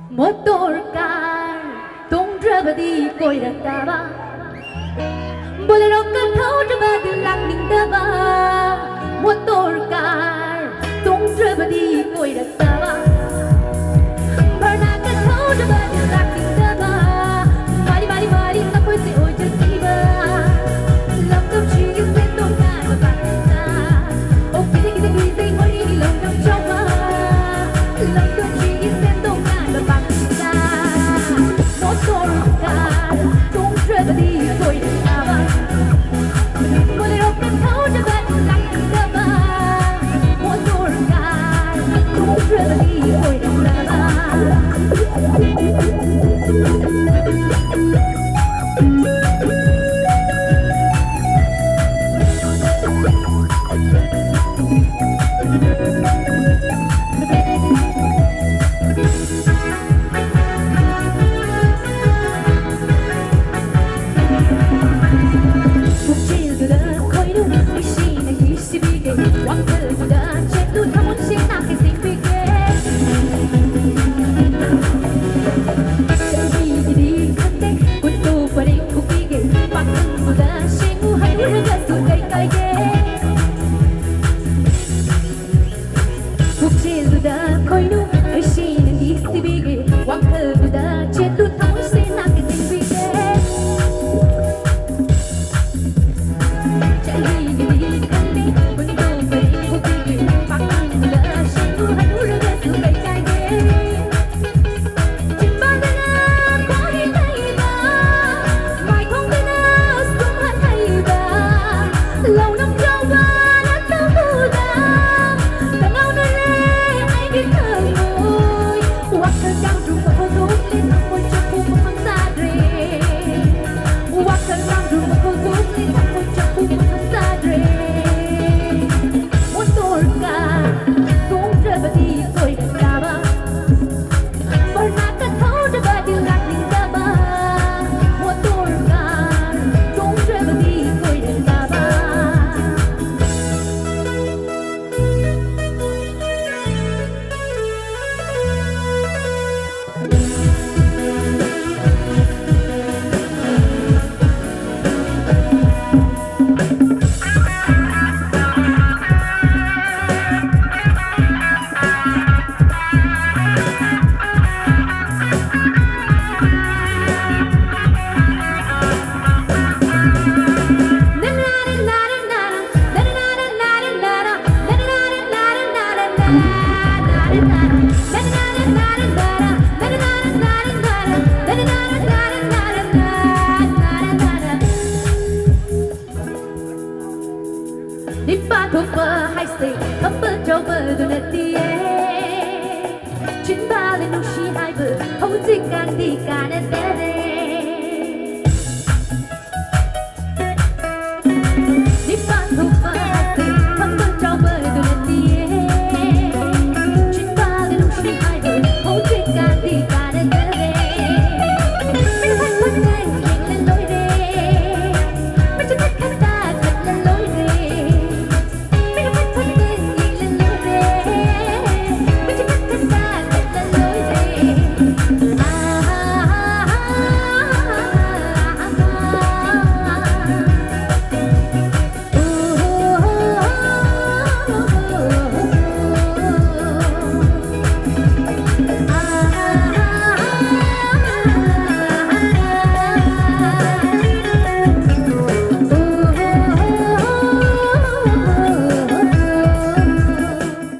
motorcar tung drabadi koirataba bolero ka thau drabadi lakning daba motorcar tung drabadi koirataba barna ka thau drabadi lakning daba mari mari mari sapoi se oi jasiba lam to chi se to na ba ta o kide kide kide hori ni long dam chawa lam to chi se to na ba ta motorcar tung drabadi koirataba bolero ka thau drabadi lakning daba motorcar tung drabadi koirataba Nipa thupa hai se thapa choba dunatie chin ba le nu shi hai bu hou jing gan di ka na te de